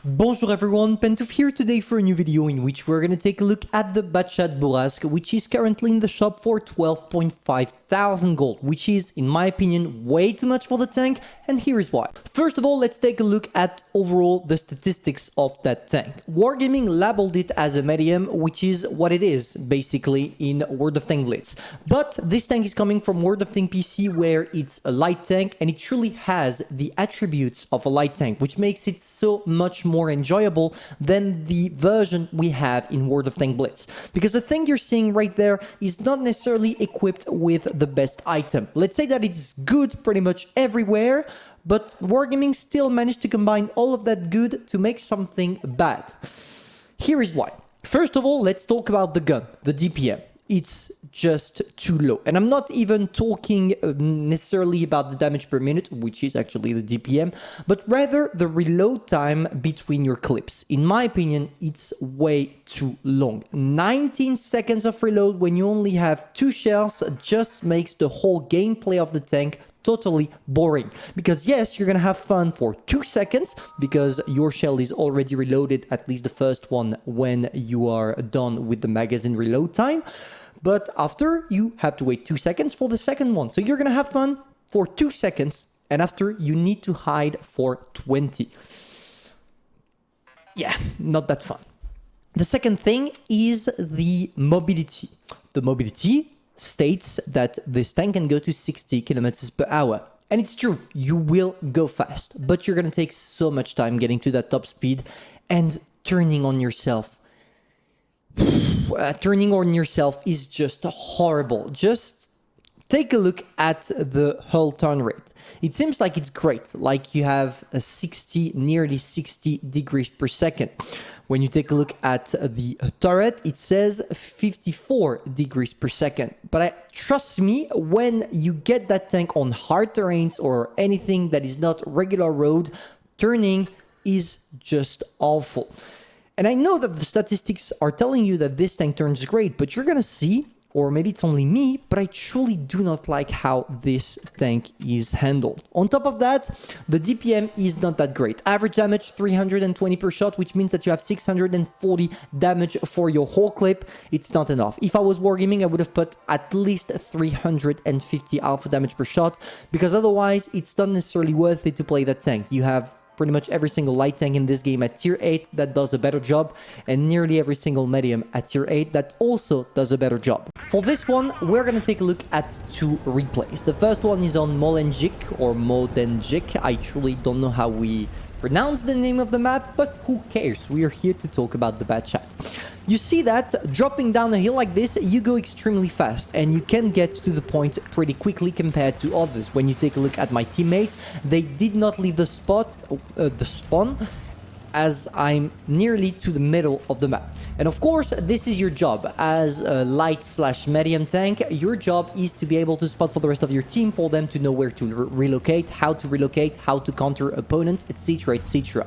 Bonjour everyone, Pantoufleee here today for a new video in which we're going to take a look at the batchat Bourrasque, which is currently in the shop for 12.5 thousand gold, which is, in my opinion, way too much for the tank, and here is why. First of all, let's take a look at overall the statistics of that tank. Wargaming labeled it as a medium, which is what it is, basically, in World of Tanks Blitz. But this tank is coming from World of Tanks PC, where it's a light tank, and it truly has the attributes of a light tank, which makes it so much more enjoyable than the version we have in World of Tanks Blitz. Because the thing you're seeing right there is not necessarily equipped with the best item. Let's say that it's good pretty much everywhere, but Wargaming still managed to combine all of that good to make something bad. Here is why. First of all, let's talk about the gun, the DPM. It's just too low. And I'm not even talking necessarily about the damage per minute, which is actually the DPM, but rather the reload time between your clips. In my opinion, it's way too long. 19 seconds of reload when you only have 2 shells just makes the whole gameplay of the tank totally boring. Because yes, you're gonna have fun for 2 seconds because your shell is already reloaded, at least the first one, when you are done with the magazine reload time. But after, you have to wait 2 seconds for the second one. So you're gonna have fun for 2 seconds, and after you need to hide for 20. Yeah, not that fun. The second thing is the mobility. The mobility states that this tank can go to 60 kilometers per hour. And it's true, you will go fast, but you're gonna take so much time getting to that top speed, and turning on yourself. Turning on yourself is just horrible. Just take a look at the hull turn rate. It seems like it's great, like you have a nearly 60 degrees per second. When you take a look at the turret, it says 54 degrees per second. But trust me, when you get that tank on hard terrains or anything that is not regular road, turning is just awful. And I know that the statistics are telling you that this tank turns great, but you're gonna see, or maybe it's only me, but I truly do not like how this tank is handled. On top of that, the DPM is not that great. Average damage 320 per shot, which means that you have 640 damage for your whole clip. It's not enough. If I was Wargaming, I would have put at least 350 alpha damage per shot, because otherwise it's not necessarily worth it to play that tank. You have pretty much every single light tank in this game at tier 8 that does a better job, and nearly every single medium at tier 8 that also does a better job. For this one, we're going to take a look at 2 replays. The first one is on Molenjik or Modenjik. I truly don't know how we pronounce the name of the map, but who cares? We are here to talk about the batchat. You see that dropping down a hill like this, you go extremely fast and you can get to the point pretty quickly compared to others. When you take a look at my teammates, they did not leave the spawn, as I'm nearly to the middle of the map. And of course, this is your job as a light/medium tank. Your job is to be able to spot for the rest of your team, for them to know where to relocate, how to counter opponents, etc, etc.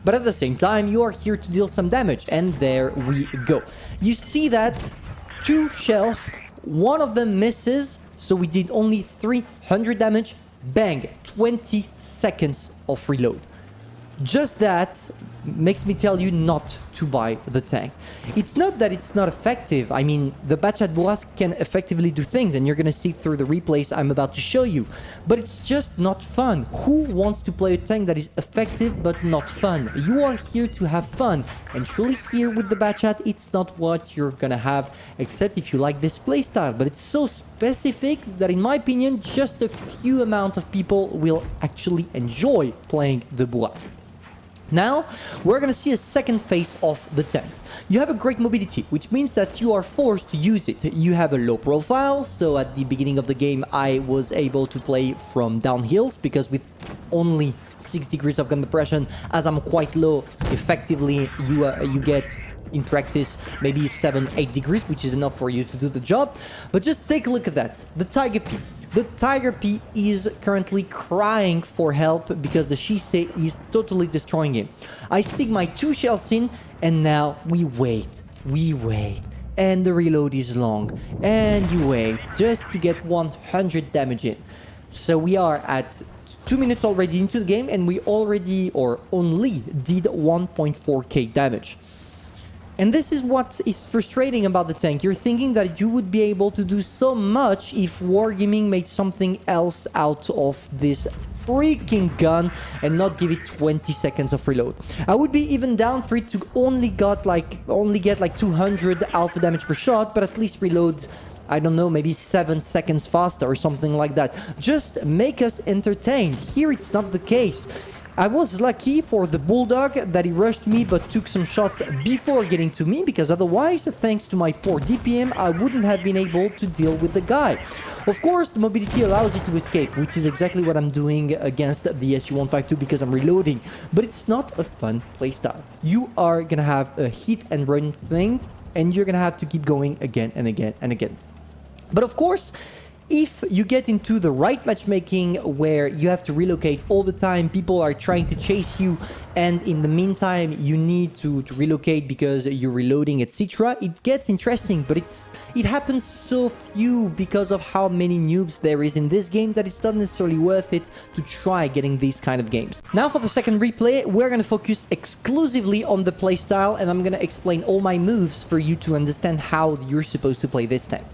But at the same time, you are here to deal some damage, and there we go. You see that 2 shells, one of them misses, so we did only 300 damage. Bang, 20 seconds of reload. Just that makes me tell you not to buy the tank. It's not that it's not effective. I mean, the batchat Bourrasque can effectively do things, and you're gonna see through the replays I'm about to show you. But it's just not fun. Who wants to play a tank that is effective but not fun? You are here to have fun, and truly here with the batchat, it's not what you're gonna have, except if you like this playstyle. But it's so specific that, in my opinion, just a few amount of people will actually enjoy playing the Bourrasque. Now, we're going to see a second phase of the tank. You have a great mobility, which means that you are forced to use it. You have a low profile, so at the beginning of the game, I was able to play from downhills, because with only 6 degrees of gun depression, as I'm quite low, effectively, you get, in practice, maybe 7-8 degrees, which is enough for you to do the job. But just take a look at that. The Tiger P. The Tiger P is currently crying for help because the Shisei is totally destroying him. I stick my 2 shells in, and now we wait, and the reload is long, and you wait just to get 100 damage in. So we are at 2 minutes already into the game, and we already or only did 1.4k damage. And this is what is frustrating about the tank. You're thinking that you would be able to do so much if Wargaming made something else out of this freaking gun and not give it 20 seconds of reload. I would be even down for it to only get like 200 alpha damage per shot, but at least reload, I don't know, maybe 7 seconds faster or something like that. Just make us entertained. Here it's not the case. I was lucky for the Bulldog that he rushed me but took some shots before getting to me, because otherwise, thanks to my poor DPM, I wouldn't have been able to deal with the guy. Of course, the mobility allows you to escape, which is exactly what I'm doing against the SU-152 because I'm reloading. But it's not a fun playstyle. You are gonna have a hit and run thing, and you're gonna have to keep going again and again and again. But of course, if you get into the right matchmaking where you have to relocate all the time, people are trying to chase you, and in the meantime you need to relocate because you're reloading, etc., it gets interesting. But it happens so few because of how many noobs there is in this game that it's not necessarily worth it to try getting these kind of games. Now for the second replay, we're going to focus exclusively on the playstyle, and I'm going to explain all my moves for you to understand how you're supposed to play this tank.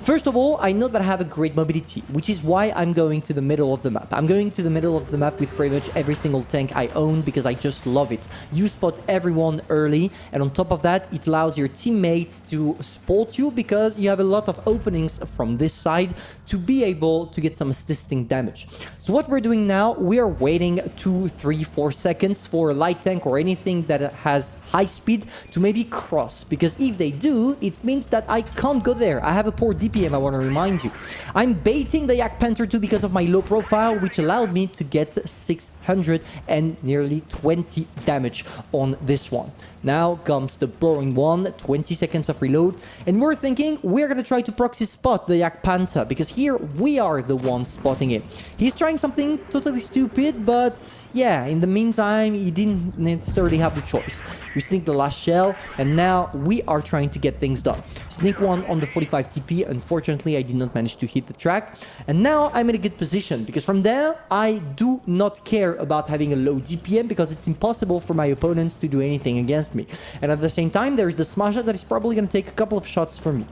First of all, I know that I have a great mobility, which is why I'm going to the middle of the map. I'm going to the middle of the map with pretty much every single tank I own because I just love it. You spot everyone early, and on top of that, it allows your teammates to spot you because you have a lot of openings from this side to be able to get some assisting damage. So what we're doing now, we are waiting 2, 3, 4 seconds for a light tank or anything that has high speed to maybe cross, because if they do, it means that I can't go there. I have a poor DPM, I want to remind you. I'm baiting the Yak Panther 2 because of my low profile, which allowed me to get 600 and nearly 20 damage on this one. Now comes the boring one, 20 seconds of reload, and we're thinking we're gonna try to proxy spot the Yak Panther, because here we are the ones spotting it. He's trying something totally stupid, but yeah, in the meantime, he didn't necessarily have the choice. We sneaked the last shell, and now we are trying to get things done. Sneak one on the 45 TP. Unfortunately, I did not manage to hit the track. And now I'm in a good position, because from there, I do not care about having a low DPM, because it's impossible for my opponents to do anything against me. And at the same time, there is the smasher that is probably going to take a couple of shots from me.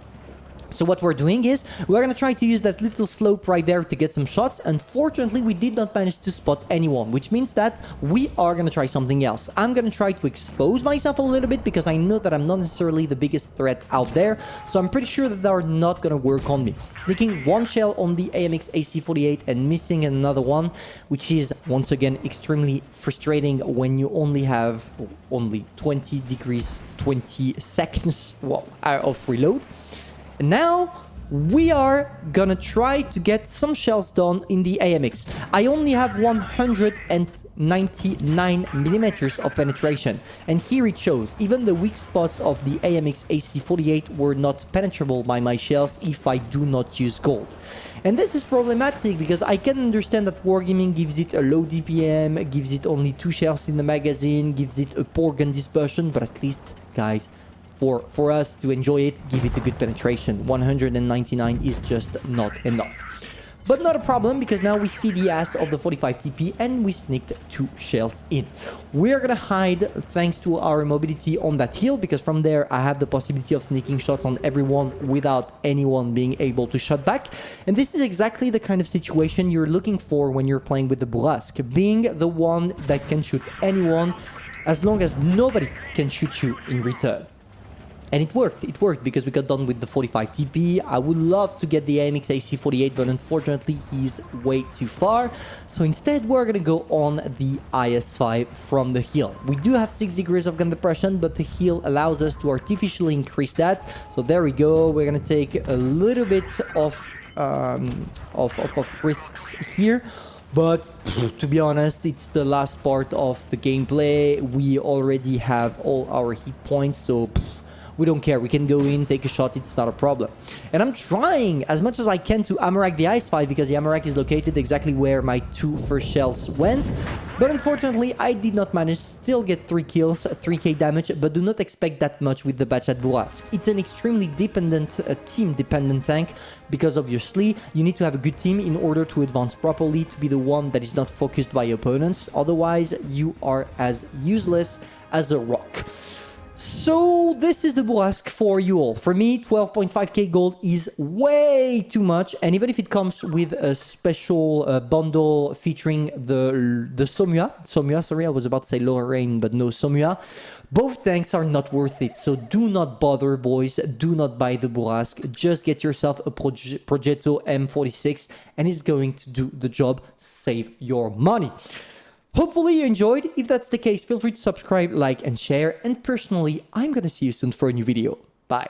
So what we're doing is, we're going to try to use that little slope right there to get some shots. Unfortunately, we did not manage to spot anyone, which means that we are going to try something else. I'm going to try to expose myself a little bit, because I know that I'm not necessarily the biggest threat out there. So I'm pretty sure that they are not going to work on me. Sneaking one shell on the AMX AC-48 and missing another one, which is, once again, extremely frustrating when you only have 20 degrees, 20 seconds of reload. And now we are gonna try to get some shells done in the AMX. I only have 199 millimeters of penetration, and here it shows. Even the weak spots of the AMX AC-48 were not penetrable by my shells if I do not use gold. And this is problematic, because I can understand that Wargaming gives it a low DPM, gives it only 2 shells in the magazine, gives it a poor gun dispersion, but at least, guys, for us to enjoy it, give it a good penetration. 199 is just not enough. But not a problem, because now we see the ass of the 45 TP and we sneaked 2 shells in. We're gonna hide thanks to our mobility on that hill, because from there I have the possibility of sneaking shots on everyone without anyone being able to shot back. And this is exactly the kind of situation you're looking for when you're playing with the Bourrasque, being the one that can shoot anyone as long as nobody can shoot you in return. And it worked because we got done with the 45 TP. I would love to get the AMX AC-48, but unfortunately he's way too far. So instead we're gonna go on the IS-5 from the hill. We do have 6 degrees of gun depression, but the hill allows us to artificially increase that. So there we go. We're gonna take a little bit of risks here. But to be honest, it's the last part of the gameplay. We already have all our hit points, so we don't care. We can go in, take a shot. It's not a problem. And I'm trying as much as I can to Amarak the IS-5, because the Amarak is located exactly where my 2 first shells went. But unfortunately, I did not manage, still get 3 kills, 3k damage, but do not expect that much with the batchat Bourrasque. It's an extremely dependent, team-dependent tank, because obviously you need to have a good team in order to advance properly, to be the one that is not focused by opponents, otherwise you are as useless as a rock. So this is the Bourrasque for you all. For me, 12.5k gold is way too much, and even if it comes with a special bundle featuring the Somua, sorry, I was about to say Lorraine, but no, Somua, both tanks are not worth it. So do not bother, boys. Do not buy the Bourrasque. Just get yourself a Progetto M46, and it's going to do the job. Save your money. Hopefully you enjoyed. If that's the case, feel free to subscribe, like, and share. And personally, I'm gonna see you soon for a new video. Bye.